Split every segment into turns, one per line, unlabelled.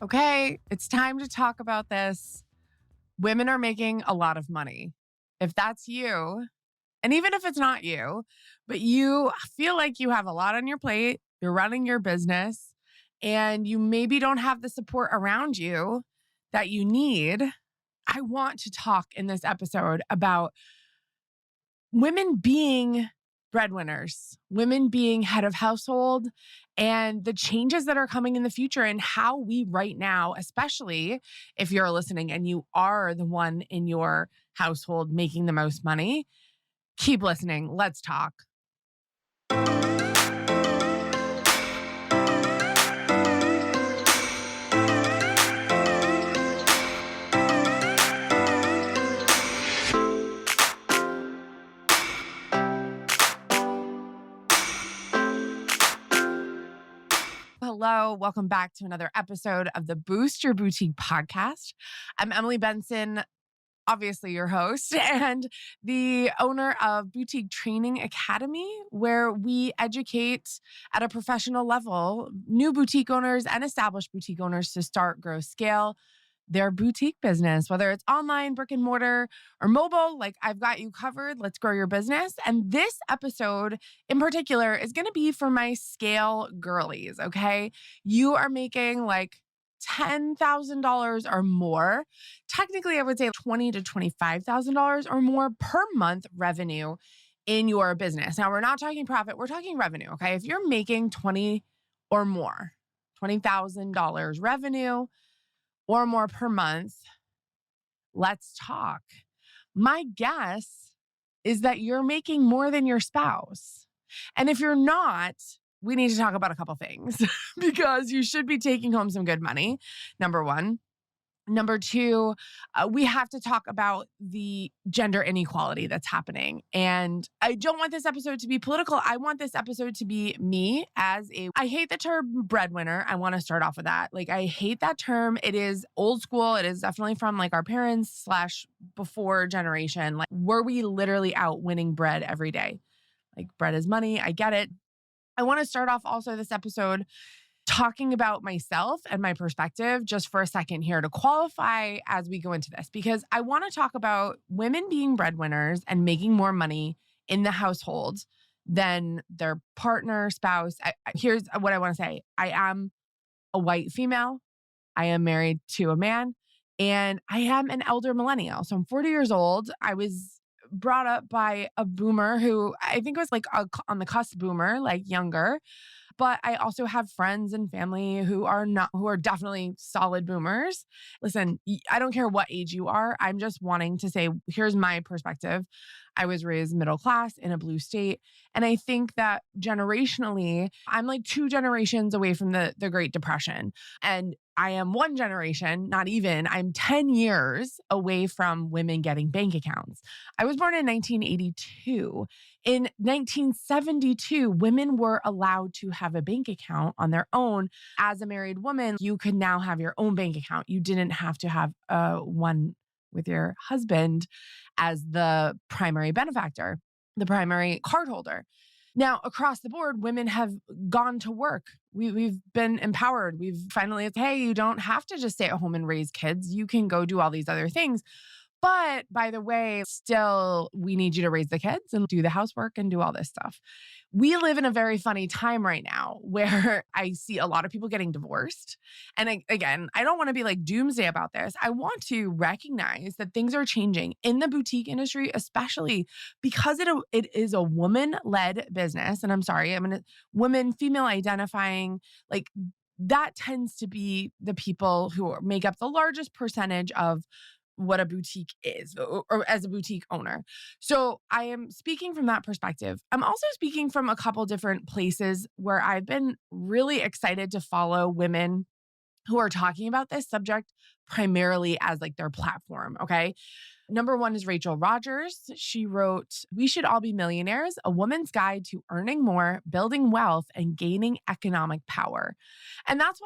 Okay, it's time to talk about this. Women are making a lot of money. If that's you, and even if it's not you, but you feel like you have a lot on your plate, you're running your business, and you maybe don't have the support around you that you need, I want to talk in this episode about women being breadwinners, women being head of household, and the changes that are coming in the future, and how we right now, especially if you're listening and you are the one in your household making the most money, keep listening. Let's talk. Hello, welcome back to another episode of the Boost Your Boutique podcast. I'm Emily Benson, obviously your host, and the owner of Boutique Training Academy, where we educate at a professional level new boutique owners and established boutique owners to start, grow, scale their boutique business, whether it's online, brick and mortar, or mobile. Like, I've got you covered. Let's grow your business. And this episode in particular is going to be for my scale girlies. Okay. You are making like $10,000 or more. Technically, I would say $20,000 to $25,000 or more per month revenue in your business. Now, we're not talking profit, we're talking revenue. Okay. If you're making 20 or more, $20,000 revenue or more per month, let's talk. My guess is that you're making more than your spouse. And if you're not, we need to talk about a couple things because you should be taking home some good money, number one. Number two, we have to talk about the gender inequality that's happening. And I don't want this episode to be political. I want this episode to be me I hate the term breadwinner. I want to start off with that. Like, I hate that term. It is old school. It is definitely from like our parents / before generation. Like, were we literally out winning bread every day? Like, bread is money. I get it. I want to start off also this episode talking about myself and my perspective just for a second here to qualify as we go into this, because I want to talk about women being breadwinners and making more money in the household than their partner, spouse. Here's what I want to say. I am a white female. I am married to a man, and I am an elder millennial. So I'm 40 years old. I was brought up by a boomer who I think was like on the cusp boomer, like younger. But I also have friends and family who are definitely solid boomers. Listen, I don't care what age you are. I'm just wanting to say, here's my perspective. I was raised middle class in a blue state. And I think that generationally, I'm like 2 generations away from the Great Depression. And I am 1 generation, not even, I'm 10 years away from women getting bank accounts. I was born in 1982. In 1972, women were allowed to have a bank account on their own. As a married woman, you could now have your own bank account. You didn't have to have one with your husband as the primary benefactor, the primary cardholder. Now, across the board, women have gone to work. We've been empowered. We've finally, hey, you don't have to just stay at home and raise kids. You can go do all these other things. But by the way, still, we need you to raise the kids and do the housework and do all this stuff. We live in a very funny time right now where I see a lot of people getting divorced. And again, I don't want to be like doomsday about this. I want to recognize that things are changing in the boutique industry, especially because it is a woman-led business. And I'm sorry, women, female identifying, like that tends to be the people who make up the largest percentage of what a boutique is or as a boutique owner. So I am speaking from that perspective. I'm also speaking from a couple different places where I've been really excited to follow women who are talking about this subject primarily as like their platform. Okay. Number 1 is Rachel Rogers. She wrote, "We Should All Be Millionaires, A Woman's Guide to Earning More, Building Wealth, and Gaining Economic Power." And that's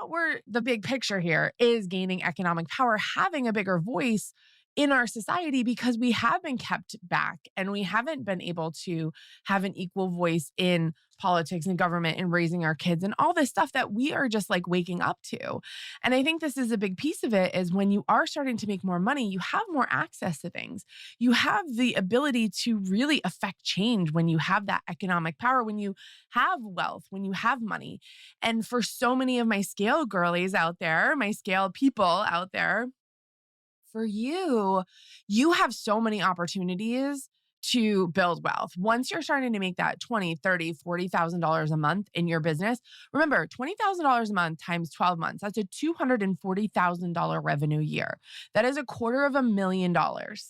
the big picture here is gaining economic power, having a bigger voice in our society because we have been kept back and we haven't been able to have an equal voice in politics and government and raising our kids and all this stuff that we are just like waking up to. And I think this is a big piece of it is when you are starting to make more money, you have more access to things. You have the ability to really affect change when you have that economic power, when you have wealth, when you have money. And for so many of my scale girlies out there, my scale people out there, for you, you have so many opportunities to build wealth. Once you're starting to make that 20, 30, $40,000 a month in your business, remember $20,000 a month times 12 months, that's a $240,000 revenue year. That is $250,000.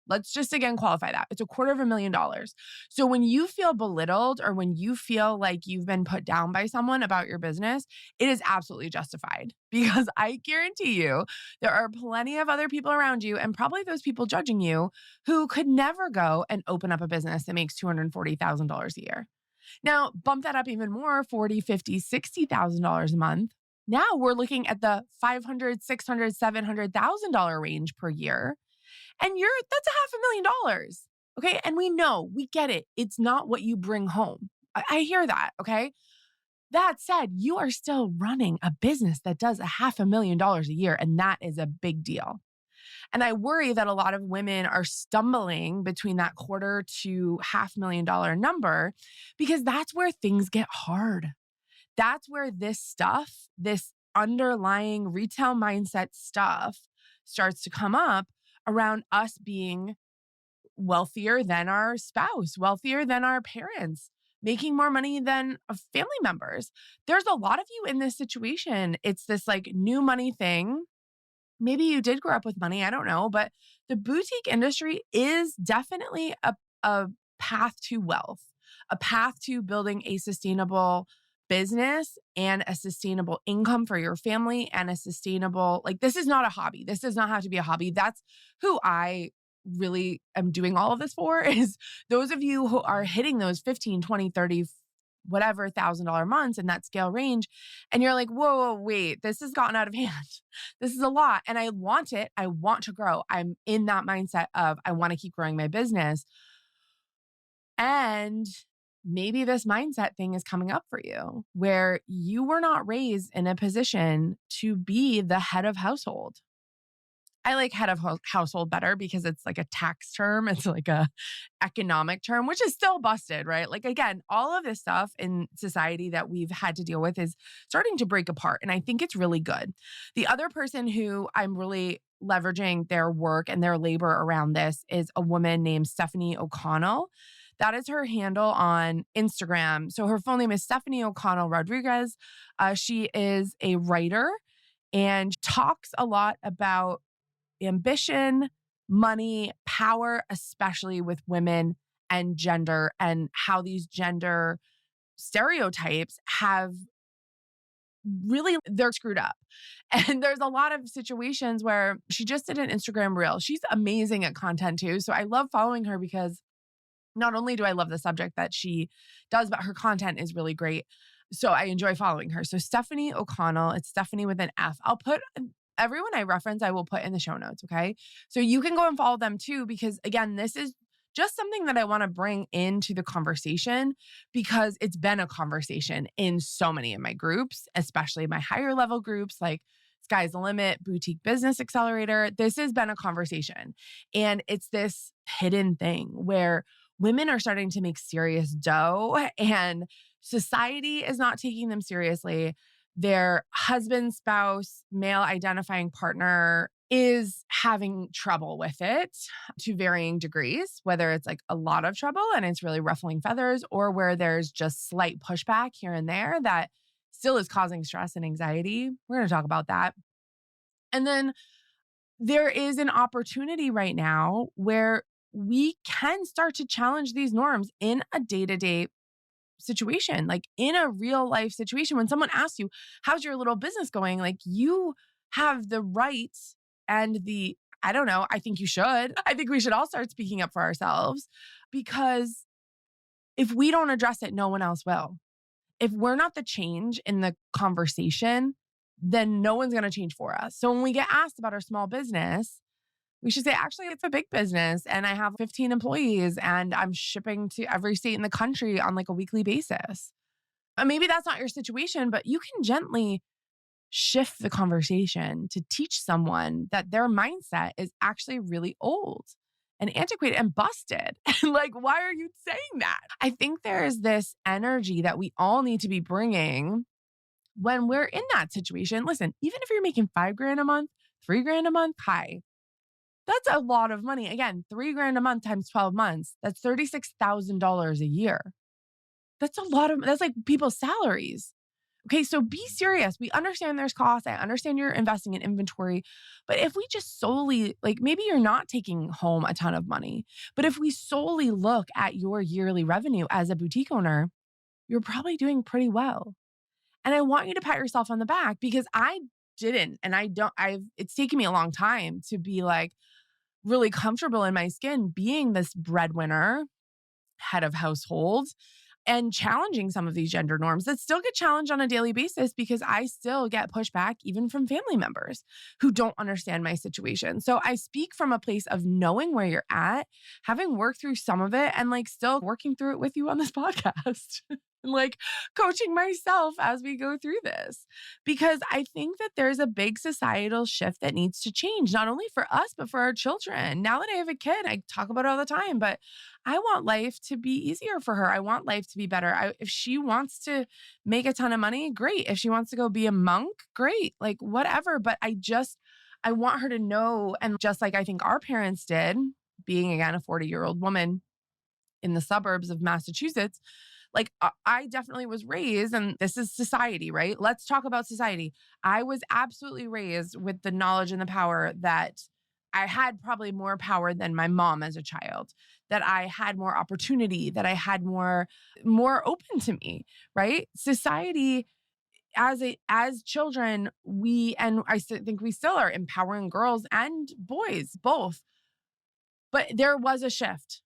Let's just again qualify that. It's $250,000. So when you feel belittled or when you feel like you've been put down by someone about your business, it is absolutely justified because I guarantee you there are plenty of other people around you and probably those people judging you who could never go and open up a business that makes $240,000 a year. Now, bump that up even more, $40,000, $50,000, $60,000 a month. Now we're looking at the $500,000, $600,000, $700,000 range per year. And that's $500,000. Okay. And we get it. It's not what you bring home. I hear that. Okay. That said, you are still running a business that does $500,000 a year. And that is a big deal. And I worry that a lot of women are stumbling between that quarter to $500,000 number because that's where things get hard. That's where this stuff, this underlying retail mindset stuff starts to come up around us being wealthier than our spouse, wealthier than our parents, making more money than family members. There's a lot of you in this situation. It's this like new money thing. Maybe you did grow up with money. I don't know. But the boutique industry is definitely a path to wealth, a path to building a sustainable business and a sustainable income for your family and a sustainable, like, this is not a hobby. This does not have to be a hobby. That's who I really am doing all of this for is those of you who are hitting those 15, 20, 30, whatever $1,000 months in that scale range. And you're like, whoa, wait, this has gotten out of hand. This is a lot. And I want it. I want to grow. I'm in that mindset of I want to keep growing my business. And maybe this mindset thing is coming up for you where you were not raised in a position to be the head of household. I like head of household better because it's like a tax term. It's like a economic term, which is still busted, right? Like, again, all of this stuff in society that we've had to deal with is starting to break apart. And I think it's really good. The other person who I'm really leveraging their work and their labor around this is a woman named Stephanie O'Connell. That is her handle on Instagram. So her full name is Stephanie O'Connell Rodriguez. She is a writer and talks a lot about ambition, money, power, especially with women and gender, and how these gender stereotypes have really, they're screwed up. And there's a lot of situations where she just did an Instagram reel. She's amazing at content too. So I love following her because not only do I love the subject that she does, but her content is really great. So I enjoy following her. So Stephanie O'Connell, it's Stephanie with an F. I'll put everyone I reference, I will put in the show notes. Okay. So you can go and follow them too, because again, this is just something that I want to bring into the conversation because it's been a conversation in so many of my groups, especially my higher level groups like Sky's the Limit, Boutique Business Accelerator. This has been a conversation. And it's this hidden thing where women are starting to make serious dough and society is not taking them seriously. Their husband, spouse, male identifying partner is having trouble with it to varying degrees, whether it's like a lot of trouble and it's really ruffling feathers or where there's just slight pushback here and there that still is causing stress and anxiety. We're going to talk about that. And then there is an opportunity right now where we can start to challenge these norms in a day-to-day situation, like in a real life situation. When someone asks you, how's your little business going? Like you have the right and I don't know, I think you should. I think we should all start speaking up for ourselves because if we don't address it, no one else will. If we're not the change in the conversation, then no one's going to change for us. So when we get asked about our small business, We should say, actually, it's a big business and I have 15 employees and I'm shipping to every state in the country on like a weekly basis. And maybe that's not your situation, but you can gently shift the conversation to teach someone that their mindset is actually really old and antiquated and busted. And like, why are you saying that? I think there is this energy that we all need to be bringing when we're in that situation. Listen, even if you're making 5 grand a month, 3 grand a month, hi, that's a lot of money. Again, 3 grand a month times 12 months, that's $36,000 a year. That's a lot of, that's like people's salaries. Okay, so be serious. We understand there's costs. I understand you're investing in inventory. But if we just solely, like maybe you're not taking home a ton of money, but if we solely look at your yearly revenue as a boutique owner, you're probably doing pretty well. And I want you to pat yourself on the back because I didn't. And I don't, it's taken me a long time to be like really comfortable in my skin being this breadwinner, head of household, and challenging some of these gender norms that still get challenged on a daily basis because I still get pushback even from family members who don't understand my situation. So I speak from a place of knowing where you're at, having worked through some of it and like still working through it with you on this podcast. And like coaching myself as we go through this because I think that there's a big societal shift that needs to change, not only for us, but for our children. Now that I have a kid, I talk about it all the time, but I want life to be easier for her. I want life to be better. If she wants to make a ton of money, great. If she wants to go be a monk, great. Like whatever. But I want her to know. And just like I think our parents did, being again a 40-year-old woman in the suburbs of Massachusetts, like I definitely was raised, and this is society, right? Let's talk about society. I was absolutely raised with the knowledge and the power that I had probably more power than my mom as a child, that I had more opportunity, that I had more open to me, right? Society as children, think we still are empowering girls and boys both. But there was a shift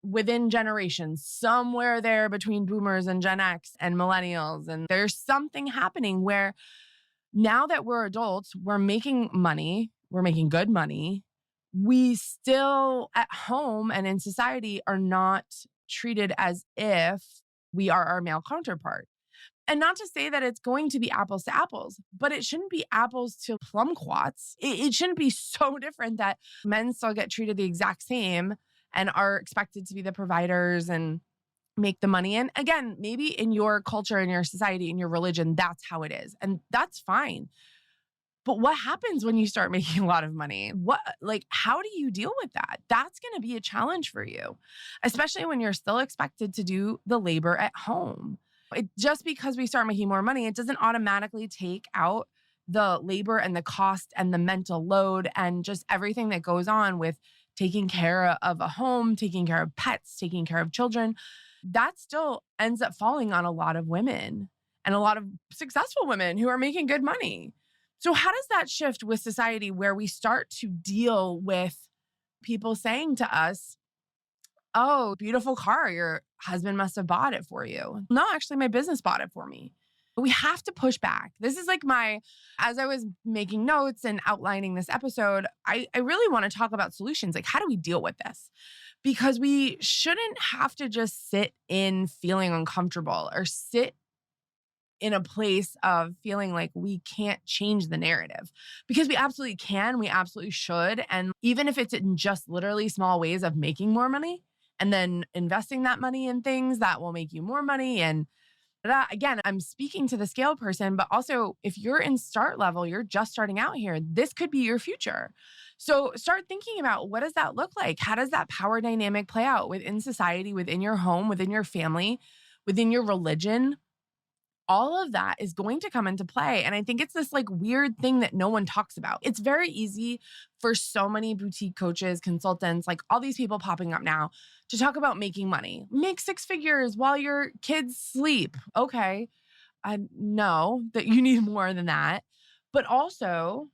within generations, somewhere there between boomers and Gen X and millennials. And there's something happening where now that we're adults, we're making money, we're making good money. We still at home and in society are not treated as if we are our male counterpart. And not to say that it's going to be apples to apples, but it shouldn't be apples to plumquats. It shouldn't be so different that men still get treated the exact same and are expected to be the providers and make the money. And again, maybe in your culture, in your society, in your religion, that's how it is. And that's fine. But what happens when you start making a lot of money? How do you deal with that? That's going to be a challenge for you, especially when you're still expected to do the labor at home. Just because we start making more money, it doesn't automatically take out the labor and the cost and the mental load and just everything that goes on with taking care of a home, taking care of pets, taking care of children. That still ends up falling on a lot of women and a lot of successful women who are making good money. So how does that shift with society where we start to deal with people saying to us, oh, beautiful car, your husband must have bought it for you. No, actually, my business bought it for me. We have to push back. This is like as I was making notes and outlining this episode, I really want to talk about solutions. Like, how do we deal with this? Because we shouldn't have to just sit in feeling uncomfortable or sit in a place of feeling like we can't change the narrative because we absolutely can. We absolutely should. And even if it's in just literally small ways of making more money and then investing that money in things that will make you more money. And that, again, I'm speaking to the scale person, but also if you're in start level, you're just starting out here, this could be your future. So start thinking about what does that look like? How does that power dynamic play out within society, within your home, within your family, within your religion? All of that is going to come into play. And I think it's this like weird thing that no one talks about. It's very easy for so many boutique coaches, consultants, like all these people popping up now to talk about making money. Make 6 figures while your kids sleep. Okay. I know that you need more than that. But also,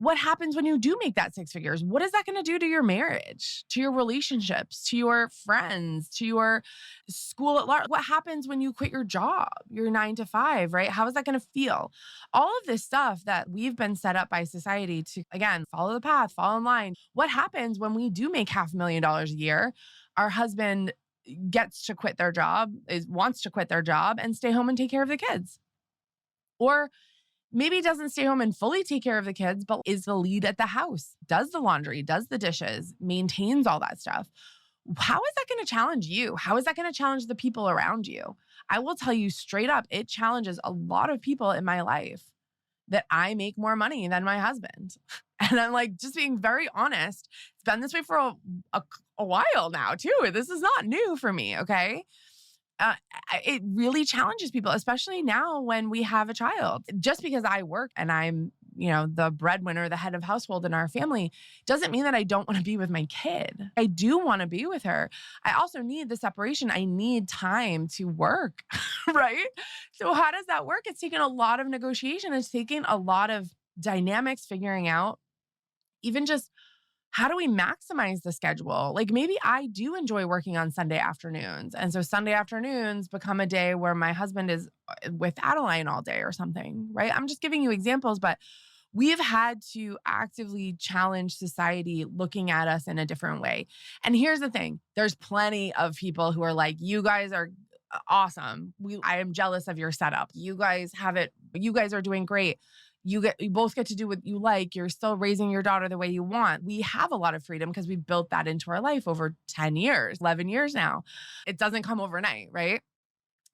What happens when you do make that six figures? What is that going to do to your marriage, to your relationships, to your friends, to your school at large? What happens when you quit your job, your 9 to 5, right? How is that going to feel? All of this stuff that we've been set up by society to, again, follow the path, fall in line. What happens when we do make $500,000 a year? Our husband gets to quit their job, wants to quit their job and stay home and take care of the kids. Or maybe doesn't stay home and fully take care of the kids, but is the lead at the house, does the laundry, does the dishes, maintains all that stuff. How is that going to challenge you? How is that going to challenge the people around you? I will tell you straight up, it challenges a lot of people in my life that I make more money than my husband. And I'm like, just being very honest. It's been this way for a while now, too. This is not new for me, okay? It really challenges people, especially now when we have a child. Just because I work and I'm, the breadwinner, the head of household in our family, doesn't mean that I don't want to be with my kid. I do want to be with her. I also need the separation. I need time to work, right? So how does that work? It's taken a lot of negotiation. It's taken a lot of dynamics, figuring out even just how do we maximize the schedule? Like maybe I do enjoy working on Sunday afternoons. And so Sunday afternoons become a day where my husband is with Adeline all day or something, right? I'm just giving you examples, but we've had to actively challenge society looking at us in a different way. And here's the thing. There's plenty of people who are like, you guys are awesome. I am jealous of your setup. You guys have it. You guys are doing great. You both get to do what you like. You're still raising your daughter the way you want. We have a lot of freedom because we built that into our life over 10 years, 11 years now. It doesn't come overnight, right?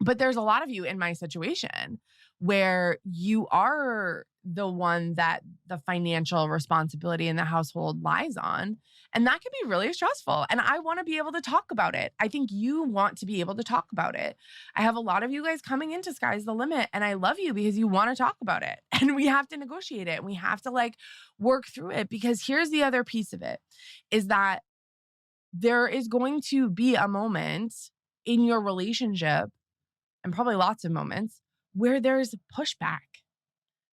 But there's a lot of you in my situation where you are the one that the financial responsibility in the household lies on. And that can be really stressful. And I want to be able to talk about it. I think you want to be able to talk about it. I have a lot of you guys coming into Sky's the Limit, and I love you because you want to talk about it. And we have to negotiate it. And we have to work through it, because here's the other piece of it is that there is going to be a moment in your relationship, and probably lots of moments, where there's pushback,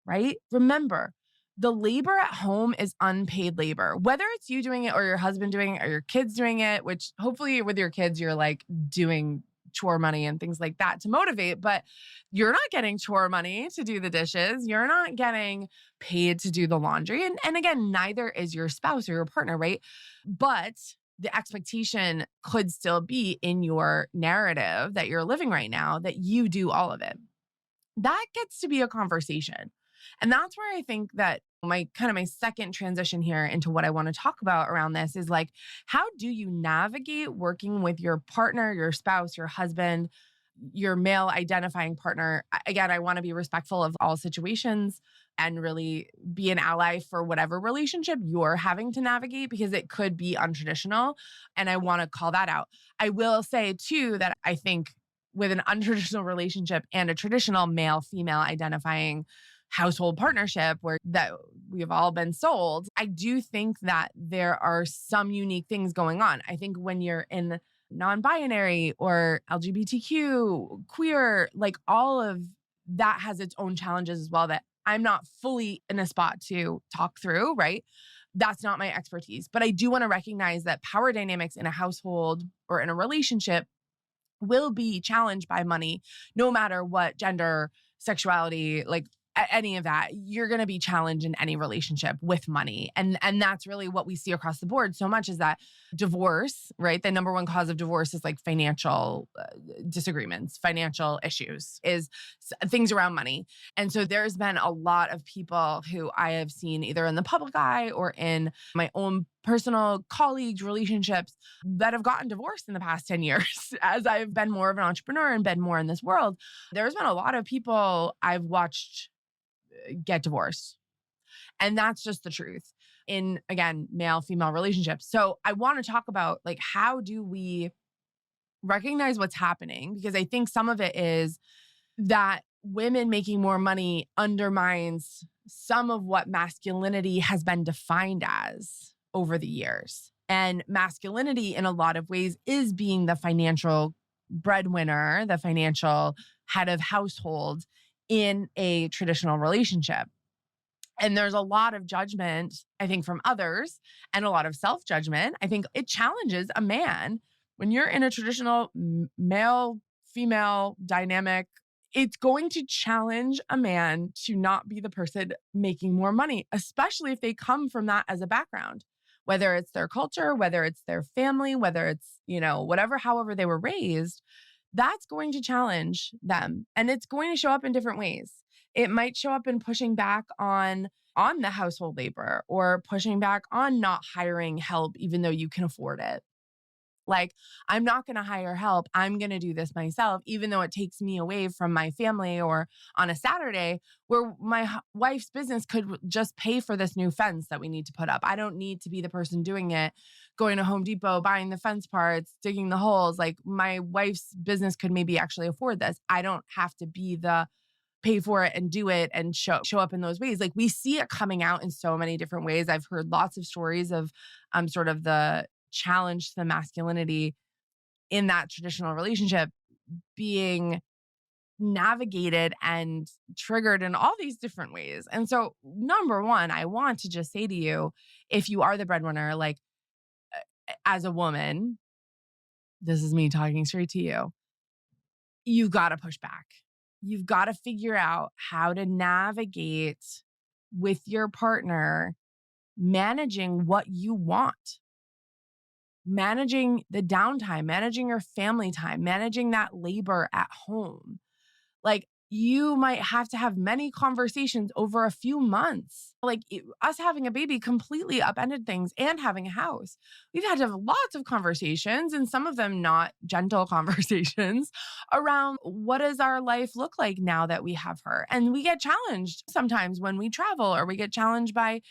right? Remember, the labor at home is unpaid labor, whether it's you doing it or your husband doing it or your kids doing it, which hopefully with your kids, you're doing chore money and things like that to motivate, but you're not getting chore money to do the dishes. You're not getting paid to do the laundry. And again, neither is your spouse or your partner, right? But the expectation could still be in your narrative that you're living right now that you do all of it. That gets to be a conversation. And that's where I think that my second transition here into what I want to talk about around this is how do you navigate working with your partner, your spouse, your husband, your male identifying partner? Again, I want to be respectful of all situations and really be an ally for whatever relationship you're having to navigate, because it could be untraditional. And I want to call that out. I will say too, that I think with an untraditional relationship and a traditional male-female identifying household partnership where that we've all been sold, I do think that there are some unique things going on. I think when you're in non-binary or LGBTQ, queer, all of that has its own challenges as well that I'm not fully in a spot to talk through, right? That's not my expertise. But I do want to recognize that power dynamics in a household or in a relationship will be challenged by money, no matter what gender, sexuality, any of that. You're going to be challenged in any relationship with money. And that's really what we see across the board so much, is that divorce, right? The number one cause of divorce is financial disagreements, financial issues, is things around money. And so there's been a lot of people who I have seen either in the public eye or in my own personal colleagues, relationships that have gotten divorced in the past 10 years. As I've been more of an entrepreneur and been more in this world, there's been a lot of people I've watched get divorced. And that's just the truth in, again, male-female relationships. So I want to talk about how do we recognize what's happening? Because I think some of it is that women making more money undermines some of what masculinity has been defined as over the years. And masculinity in a lot of ways is being the financial breadwinner, the financial head of household in a traditional relationship. And there's a lot of judgment, I think, from others and a lot of self judgment. I think it challenges a man when you're in a traditional male female dynamic. It's going to challenge a man to not be the person making more money, especially if they come from that as a background, whether it's their culture, whether it's their family, whether it's, whatever, however they were raised. That's going to challenge them, and it's going to show up in different ways. It might show up in pushing back on the household labor, or pushing back on not hiring help even though you can afford it. Like, I'm not going to hire help. I'm going to do this myself, even though it takes me away from my family. Or on a Saturday where my wife's business could just pay for this new fence that we need to put up. I don't need to be the person doing it, going to Home Depot, buying the fence parts, digging the holes. Like, my wife's business could maybe actually afford this. I don't have to be the pay for it and do it and show up in those ways. Like, we see it coming out in so many different ways. I've heard lots of stories of sort of the challenge to the masculinity in that traditional relationship being navigated and triggered in all these different ways. And so, number one, I want to just say to you, if you are the breadwinner, like, as a woman, this is me talking straight to you, you've got to push back. You've got to figure out how to navigate with your partner, managing what you want, managing the downtime, managing your family time, managing that labor at home. Like, you might have to have many conversations over a few months. Like, us having a baby completely upended things, and having a house. We've had to have lots of conversations, and some of them not gentle conversations, around what does our life look like now that we have her. And we get challenged sometimes when we travel, or we get challenged by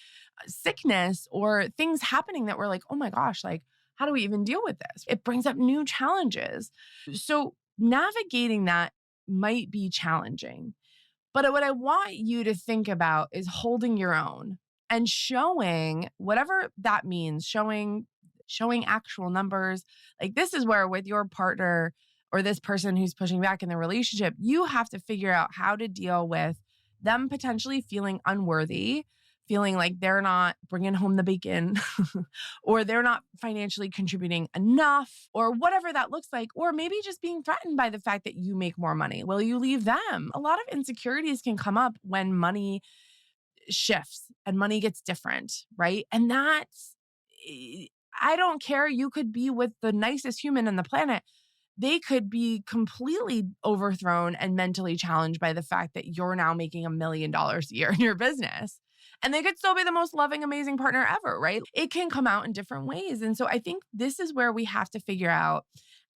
sickness or things happening that we're like, oh my gosh, like, how do we even deal with this? It brings up new challenges. So navigating that might be challenging. But what I want you to think about is holding your own and showing whatever that means, showing actual numbers. Like, this is where, with your partner or this person who's pushing back in the relationship, you have to figure out how to deal with them potentially feeling unworthy, feeling like they're not bringing home the bacon or they're not financially contributing enough, or whatever that looks like, or maybe just being threatened by the fact that you make more money. Will you leave them? A lot of insecurities can come up when money shifts and money gets different, right? And that's, I don't care. You could be with the nicest human on the planet. They could be completely overthrown and mentally challenged by the fact that you're now making $1 million a year in your business. And they could still be the most loving, amazing partner ever, right? It can come out in different ways. And so I think this is where we have to figure out,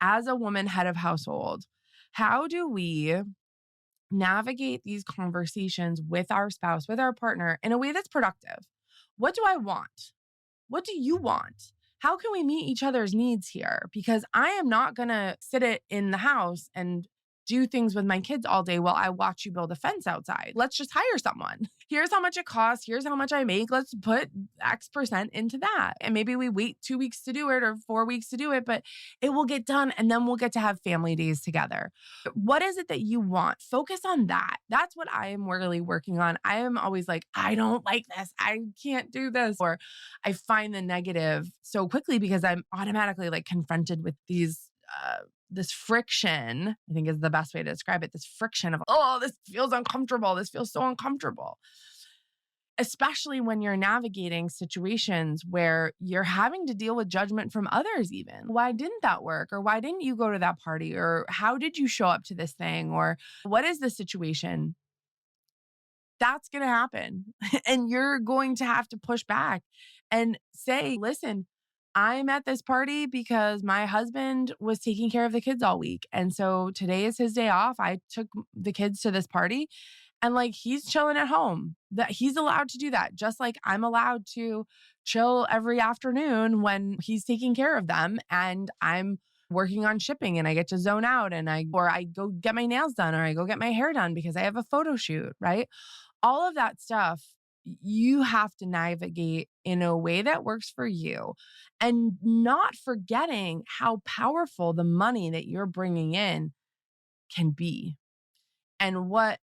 as a woman head of household, how do we navigate these conversations with our spouse, with our partner, in a way that's productive? What do I want? What do you want? How can we meet each other's needs here? Because I am not going to sit it in the house and do things with my kids all day while I watch you build a fence outside. Let's just hire someone. Here's how much it costs. Here's how much I make. Let's put X% into that. And maybe we wait 2 weeks to do it, or 4 weeks to do it, but it will get done. And then we'll get to have family days together. What is it that you want? Focus on that. That's what I am really working on. I am always like, I don't like this. I can't do this. Or I find the negative so quickly because I'm automatically like confronted with this friction, I think is the best way to describe it. This friction of, oh, this feels uncomfortable. This feels so uncomfortable. Especially when you're navigating situations where you're having to deal with judgment from others even. Why didn't that work? Or why didn't you go to that party? Or how did you show up to this thing? Or what is the situation? That's going to happen. And you're going to have to push back and say, listen, I'm at this party because my husband was taking care of the kids all week. And so today is his day off. I took the kids to this party, and like, he's chilling at home. That he's allowed to do that. Just like I'm allowed to chill every afternoon when he's taking care of them, and I'm working on shipping and I get to zone out, and I go get my nails done, or I go get my hair done because I have a photo shoot, right? All of that stuff you have to navigate in a way that works for you, and not forgetting how powerful the money that you're bringing in can be, and what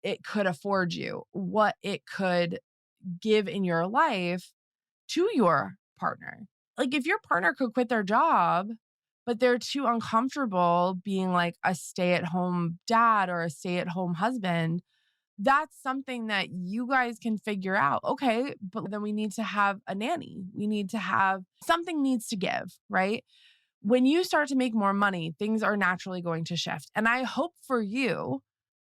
it could afford you, what it could give in your life to your partner. Like if your partner could quit their job, but they're too uncomfortable being like a stay-at-home dad or a stay-at-home husband, that's something that you guys can figure out. Okay, but then we need to have a nanny. We need to have something needs to give, right? When you start to make more money, things are naturally going to shift. And I hope for you,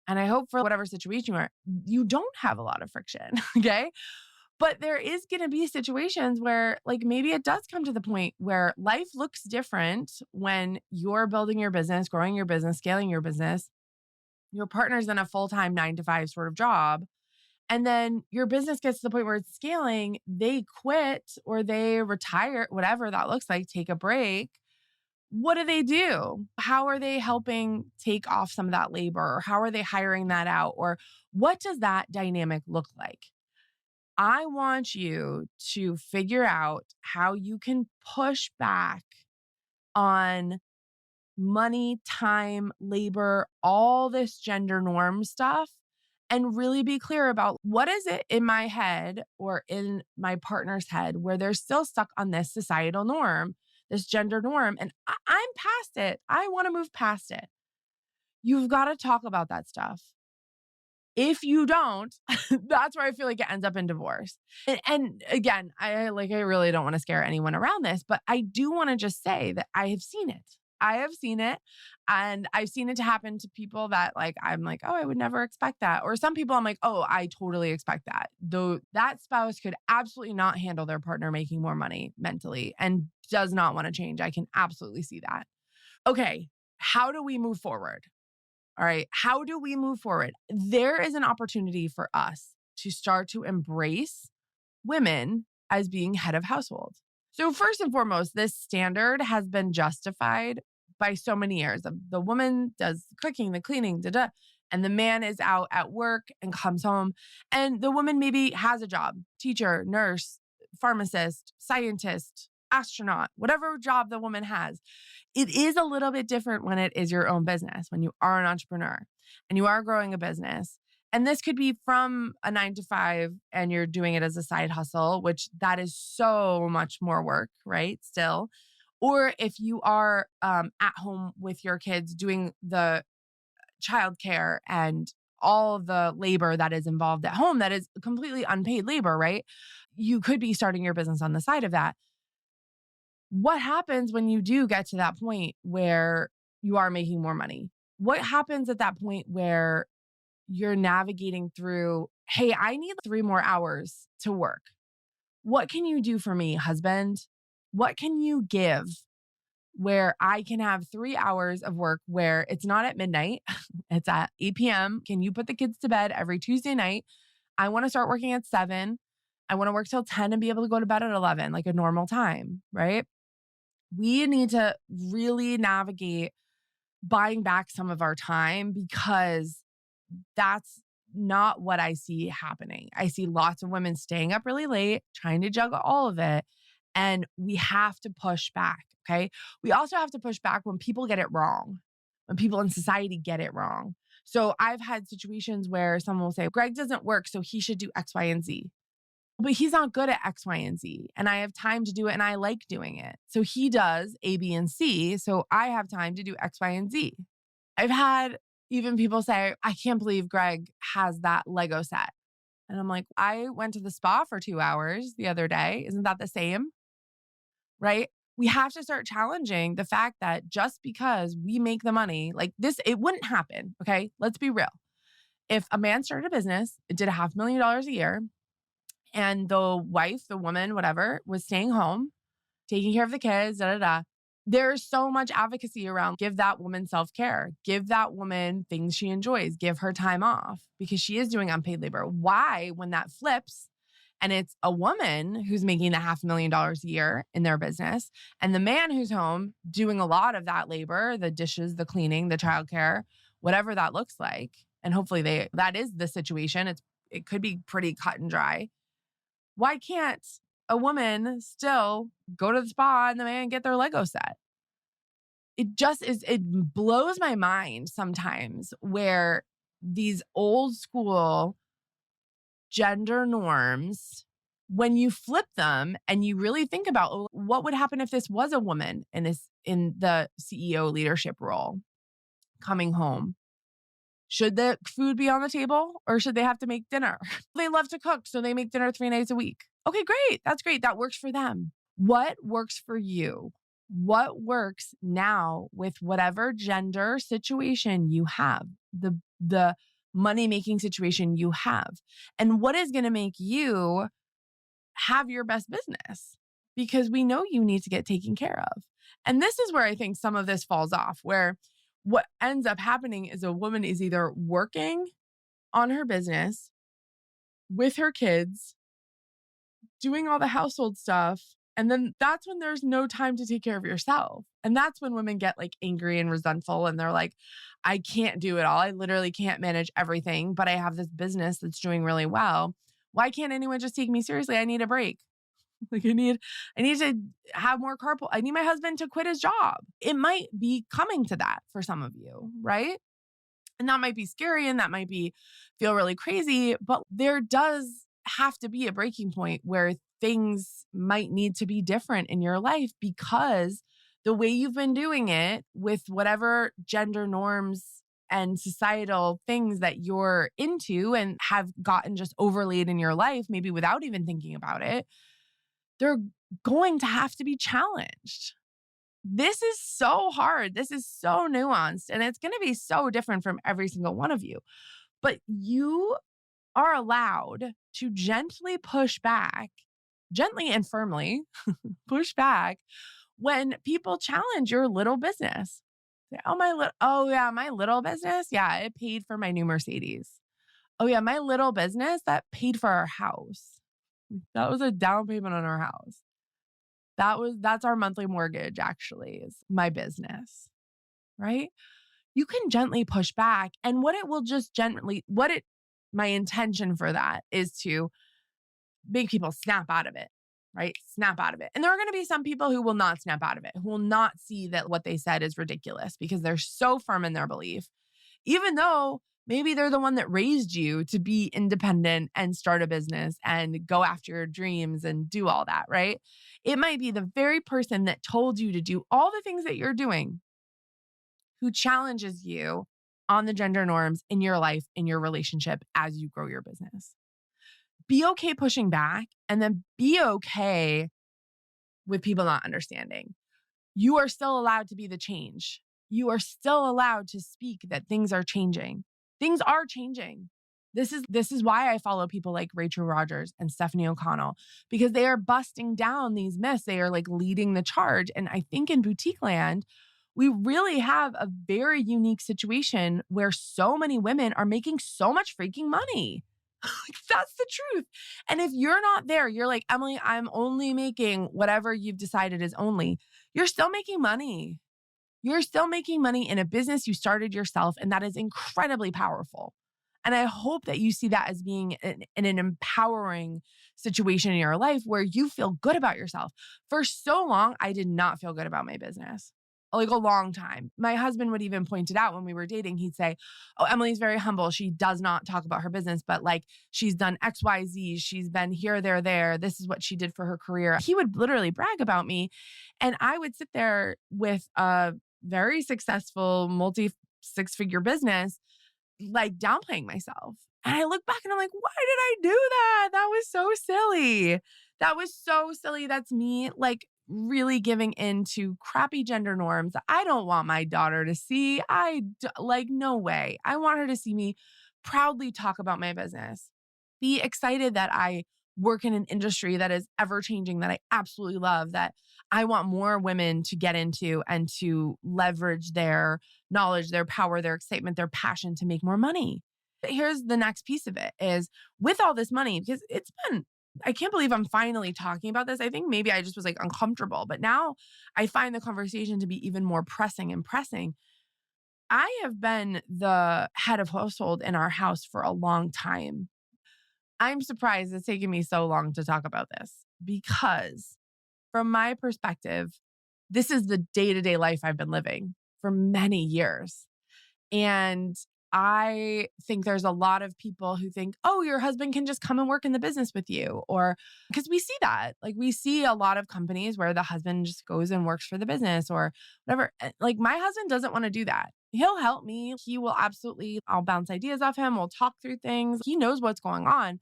and I hope for whatever situation you are, you don't have a lot of friction. Okay. But there is going to be situations where, like, maybe it does come to the point where life looks different when you're building your business, growing your business, scaling your business. Your partner's in a full time 9 to 5 sort of job. And then your business gets to the point where it's scaling, they quit or they retire, whatever that looks like, take a break. What do they do? How are they helping take off some of that labor? Or how are they hiring that out? Or what does that dynamic look like? I want you to figure out how you can push back on money, time, labor, all this gender norm stuff, and really be clear about what is it in my head or in my partner's head where they're still stuck on this societal norm, this gender norm, and I'm past it. I want to move past it. You've got to talk about that stuff. If you don't, that's where I feel like it ends up in divorce. And again, I really don't want to scare anyone around this, but I do want to just say that I have seen it. I have seen it, and I've seen it to happen to people that like I'm like, "Oh, I would never expect that." Or some people I'm like, "Oh, I totally expect that." Though that spouse could absolutely not handle their partner making more money mentally and does not want to change. I can absolutely see that. Okay, how do we move forward? All right. How do we move forward? There is an opportunity for us to start to embrace women as being head of household. So, first and foremost, this standard has been justified by so many years of the woman does the cooking, the cleaning, da da, and the man is out at work and comes home. And the woman maybe has a job, teacher, nurse, pharmacist, scientist, astronaut, whatever job the woman has. It is a little bit different when it is your own business, when you are an entrepreneur and you are growing a business. And this could be from a 9 to 5 and you're doing it as a side hustle, which that is so much more work, right? Still. Or if you are at home with your kids doing the childcare and all of the labor that is involved at home, that is completely unpaid labor, right? You could be starting your business on the side of that. What happens when you do get to that point where you are making more money? What happens at that point where you're navigating through, hey, I need 3 more hours to work. What can you do for me, husband? What can you give where I can have 3 hours of work where it's not at midnight, it's at 8 p.m. Can you put the kids to bed every Tuesday night? I want to start working at 7. I want to work till 10 and be able to go to bed at 11, like a normal time, right? We need to really navigate buying back some of our time because that's not what I see happening. I see lots of women staying up really late, trying to juggle all of it. And we have to push back. Okay. We also have to push back when people get it wrong, when people in society get it wrong. So I've had situations where someone will say, Greg doesn't work, so he should do X, Y, and Z. But he's not good at X, Y, and Z. And I have time to do it and I like doing it. So he does A, B, and C. So I have time to do X, Y, and Z. I've had even people say, I can't believe Greg has that Lego set. And I'm like, I went to the spa for 2 hours the other day. Isn't that the same? Right? We have to start challenging the fact that just because we make the money, like this, it wouldn't happen. Okay. Let's be real. If a man started a business, it did $500,000 a year, and the wife, the woman, whatever, was staying home, taking care of the kids, da da da. There's so much advocacy around give that woman self-care, give that woman things she enjoys, give her time off because she is doing unpaid labor. Why, when that flips and it's a woman who's making the $500,000 a year in their business and the man who's home doing a lot of that labor, the dishes, the cleaning, the childcare, whatever that looks like, and hopefully that is the situation. It could be pretty cut and dry. Why can't a woman still go to the spa and the man get their Lego set? It just is, it blows my mind sometimes where these old school gender norms, when you flip them and you really think about, oh, what would happen if this was a woman in the CEO leadership role coming home? Should the food be on the table or should they have to make dinner? They love to cook, so they make dinner 3 nights a week. Okay, great. That's great. That works for them. What works for you? What works now with whatever gender situation you have, the money-making situation you have? And what is going to make you have your best business? Because we know you need to get taken care of. And this is where I think some of this falls off, where what ends up happening is a woman is either working on her business with her kids, doing all the household stuff, and then that's when there's no time to take care of yourself. And that's when women get like angry and resentful and they're like, I can't do it all. I literally can't manage everything, but I have this business that's doing really well. Why can't anyone just take me seriously? I need a break. Like I need to have more carpool. I need my husband to quit his job. It might be coming to that for some of you, right? And that might be scary and that might feel really crazy, but there does have to be a breaking point where things might need to be different in your life because the way you've been doing it with whatever gender norms and societal things that you're into and have gotten just overlaid in your life, maybe without even thinking about it, they're going to have to be challenged. This is so hard. This is so nuanced, and it's going to be so different from every single one of you. But you are allowed to gently push back, gently and firmly push back when people challenge your little business. Say, my little business. Yeah, it paid for my new Mercedes. Oh yeah, my little business that paid for our house. That was a down payment on our house. That's our monthly mortgage, actually, is my business, right? You can gently push back. And my intention for that is to make people snap out of it, right? Snap out of it. And there are going to be some people who will not snap out of it, who will not see that what they said is ridiculous because they're so firm in their belief, even though maybe they're the one that raised you to be independent and start a business and go after your dreams and do all that, right? It might be the very person that told you to do all the things that you're doing who challenges you on the gender norms in your life, in your relationship as you grow your business. Be okay pushing back and then be okay with people not understanding. You are still allowed to be the change. You are still allowed to speak that things are changing. Things are changing. This is why I follow people like Rachel Rogers and Stephanie O'Connell, because they are busting down these myths. They are like leading the charge. And I think in boutique land, we really have a very unique situation where so many women are making so much freaking money. That's the truth. And if you're not there, you're like, Emily, I'm only making whatever you've decided is only. You're still making money. You're still making money in a business you started yourself, and that is incredibly powerful. And I hope that you see that as being in an empowering situation in your life where you feel good about yourself. For so long, I did not feel good about my business. Like a long time. My husband would even point it out when we were dating. He'd say, oh, Emily's very humble. She does not talk about her business, but like she's done X, Y, Z. She's been here, there. This is what she did for her career. He would literally brag about me. And I would sit there with a very successful multi-six-figure business, like downplaying myself. And I look back and I'm like, why did I do that? That was so silly. That was so silly. That's me like really giving into crappy gender norms that I don't want my daughter to see. No way. I want her to see me proudly talk about my business. Be excited that I work in an industry that is ever changing, that I absolutely love, that I want more women to get into and to leverage their knowledge, their power, their excitement, their passion to make more money. Here's the next piece of it is with all this money, because I can't believe I'm finally talking about this. I think maybe I just was like uncomfortable, but now I find the conversation to be even more pressing and pressing. I have been the head of household in our house for a long time. I'm surprised it's taken me so long to talk about this because from my perspective, this is the day-to-day life I've been living for many years. And I think there's a lot of people who think, oh, your husband can just come and work in the business with you. Or because we see that, like we see a lot of companies where the husband just goes and works for the business or whatever. Like my husband doesn't want to do that. He'll help me. He will absolutely, I'll bounce ideas off him. We'll talk through things. He knows what's going on,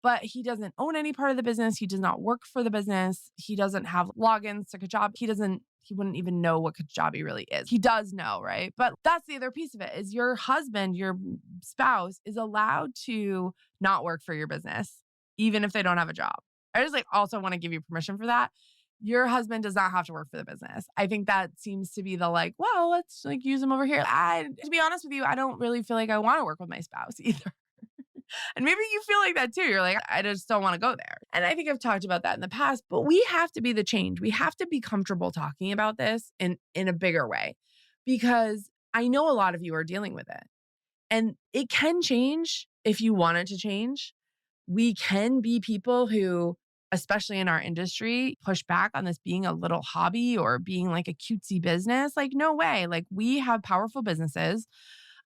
but he doesn't own any part of the business. He does not work for the business. He doesn't have logins to Kajabi. He wouldn't even know what Kajabi really is. He does know, right? But that's the other piece of it is your husband, your spouse is allowed to not work for your business, even if they don't have a job. I just also want to give you permission for that. Your husband does not have to work for the business. I think that seems to be the well, let's use him over here. To be honest with you, I don't really feel like I want to work with my spouse either. And maybe you feel like that too. You're like, I just don't want to go there. And I think I've talked about that in the past, but we have to be the change. We have to be comfortable talking about this in a bigger way because I know a lot of you are dealing with it. And it can change if you want it to change. We can be people who, especially in our industry, push back on this being a little hobby or being like a cutesy business. Like, no way. Like, we have powerful businesses.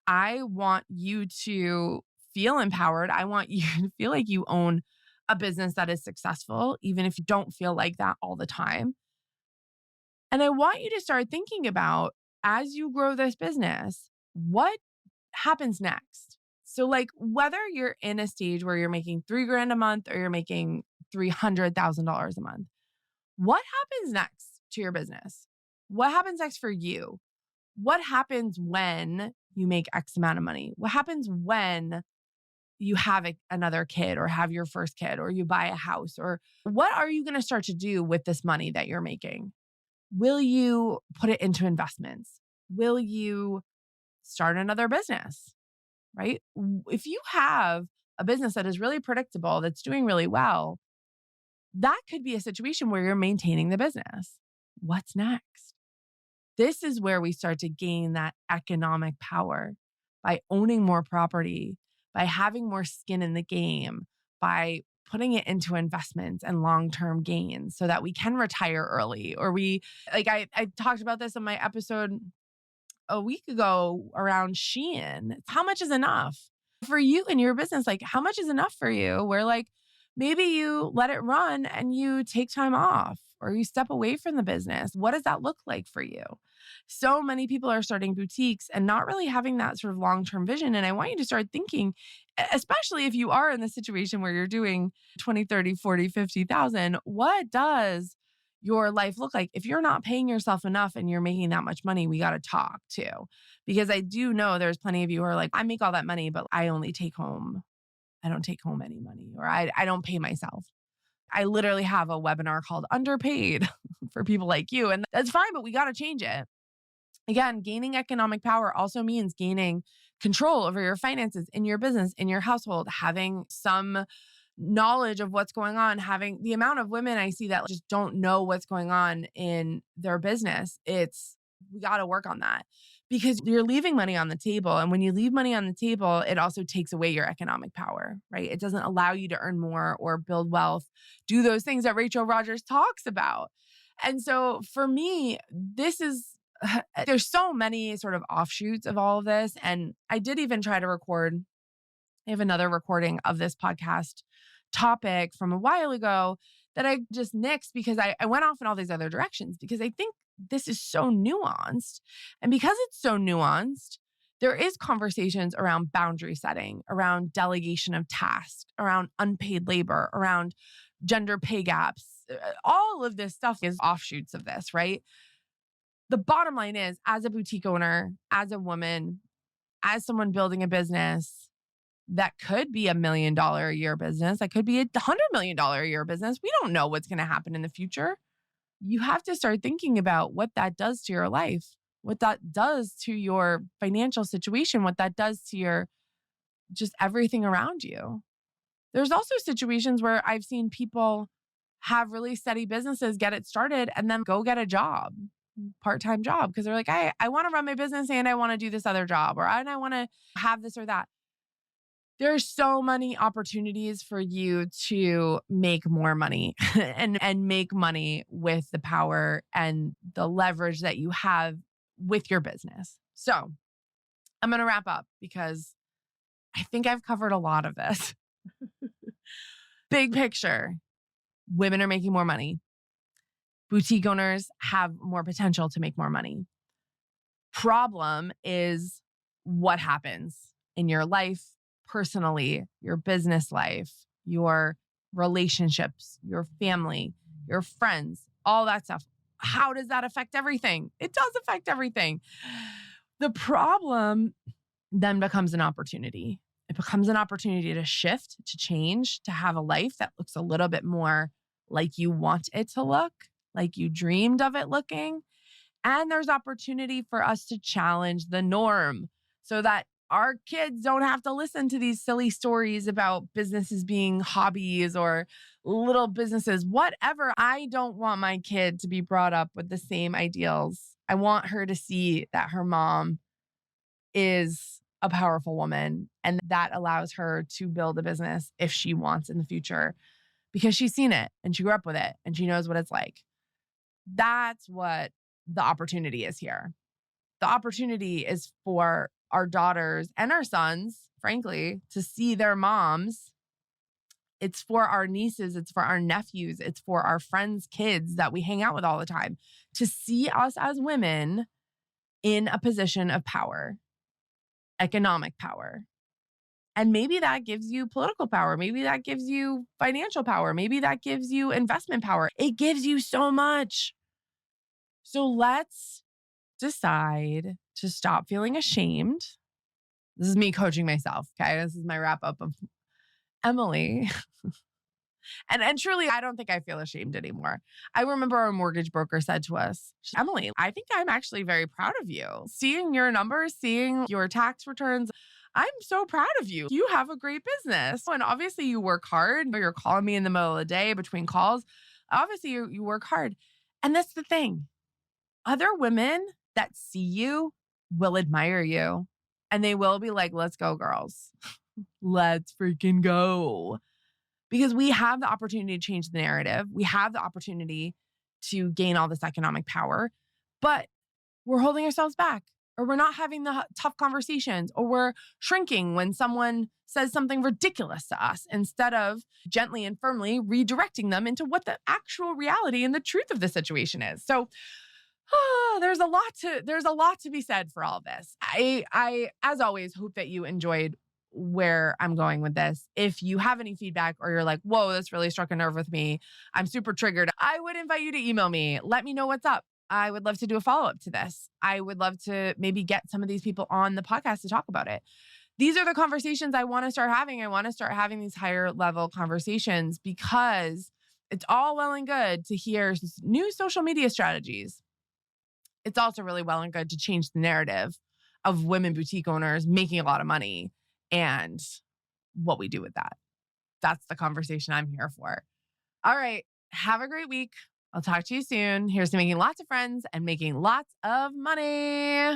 I want you to feel empowered. I want you to feel like you own a business that is successful, even if you don't feel like that all the time. And I want you to start thinking about, as you grow this business, what happens next? So whether you're in a stage where you're making $3,000 a month or you're making $300,000 a month, what happens next to your business? What happens next for you? What happens when you make X amount of money? What happens when you have another kid or have your first kid or you buy a house? Or what are you going to start to do with this money that you're making? Will you put it into investments? Will you start another business? Right? If you have a business that is really predictable, that's doing really well, that could be a situation where you're maintaining the business. What's next? This is where we start to gain that economic power by owning more property, by having more skin in the game, by putting it into investments and long-term gains so that we can retire early. Or I talked about this in my episode a week ago around Shein. How much is enough for you and your business? How much is enough for you? Where maybe you let it run and you take time off or you step away from the business. What does that look like for you? So many people are starting boutiques and not really having that sort of long-term vision. And I want you to start thinking, especially if you are in the situation where you're doing 20, 30, 40, 50,000, what does your life look like? If you're not paying yourself enough and you're making that much money, we got to talk too. Because I do know there's plenty of you who are like, I make all that money, but I don't take home any money, or I don't pay myself. I literally have a webinar called Underpaid for people like you. And that's fine, but we got to change it. Again, gaining economic power also means gaining control over your finances in your business, in your household, having some knowledge of what's going on, having the amount of women I see that just don't know what's going on in their business. We got to work on that because you're leaving money on the table. And when you leave money on the table, it also takes away your economic power, right? It doesn't allow you to earn more or build wealth, do those things that Rachel Rodgers talks about. And so for me, there's so many sort of offshoots of all of this. And I did even try to record. I have another recording of this podcast topic from a while ago that I just nixed because I went off in all these other directions because I think this is so nuanced. And because it's so nuanced, there is conversations around boundary setting, around delegation of tasks, around unpaid labor, around gender pay gaps. All of this stuff is offshoots of this, right? The bottom line is, as a boutique owner, as a woman, as someone building a business that could be $1 million a year business, that could be $100 million a year business. We don't know what's going to happen in the future. You have to start thinking about what that does to your life, what that does to your financial situation, what that does to your just everything around you. There's also situations where I've seen people have really steady businesses, get it started, and then go get a job, part-time job, because they're like, I want to run my business and I want to do this other job, or I want to have this or that. There's so many opportunities for you to make more money and make money with the power and the leverage that you have with your business. So I'm going to wrap up because I think I've covered a lot of this. Big picture, women are making more money. Boutique owners have more potential to make more money. Problem is what happens in your life, personally, your business life, your relationships, your family, your friends, all that stuff. How does that affect everything? It does affect everything. The problem then becomes an opportunity. It becomes an opportunity to shift, to change, to have a life that looks a little bit more like you want it to look, like you dreamed of it looking. And there's opportunity for us to challenge the norm so that our kids don't have to listen to these silly stories about businesses being hobbies or little businesses, whatever. I don't want my kid to be brought up with the same ideals. I want her to see that her mom is a powerful woman and that allows her to build a business if she wants in the future because she's seen it and she grew up with it and she knows what it's like. That's what the opportunity is here. The opportunity is for our daughters and our sons, frankly, to see their moms. It's for our nieces, it's for our nephews, it's for our friends' kids that we hang out with all the time to see us as women in a position of power, economic power. And maybe that gives you political power. Maybe that gives you financial power. Maybe that gives you investment power. It gives you so much. So let's decide to stop feeling ashamed. This is me coaching myself. Okay. This is my wrap up of Emily. And truly, I don't think I feel ashamed anymore. I remember our mortgage broker said to us, Emily, I think I'm actually very proud of you. Seeing your numbers, seeing your tax returns, I'm so proud of you. You have a great business. And obviously you work hard. You're calling me in the middle of the day between calls. Obviously you work hard. And that's the thing. Other women that see you will admire you. And they will be like, let's go, girls. Let's freaking go. Because we have the opportunity to change the narrative. We have the opportunity to gain all this economic power, but we're holding ourselves back, or we're not having the tough conversations, or we're shrinking when someone says something ridiculous to us instead of gently and firmly redirecting them into what the actual reality and the truth of the situation is. So there's a lot to be said for all this. I as always hope that you enjoyed where I'm going with this. If you have any feedback or you're like, whoa, this really struck a nerve with me, I'm super triggered, I would invite you to email me. Let me know what's up. I would love to do a follow-up to this. I would love to maybe get some of these people on the podcast to talk about it. These are the conversations I want to start having. I want to start having these higher level conversations because it's all well and good to hear new social media strategies. It's also really well and good to change the narrative of women boutique owners making a lot of money and what we do with that. That's the conversation I'm here for. All right. Have a great week. I'll talk to you soon. Here's to making lots of friends and making lots of money.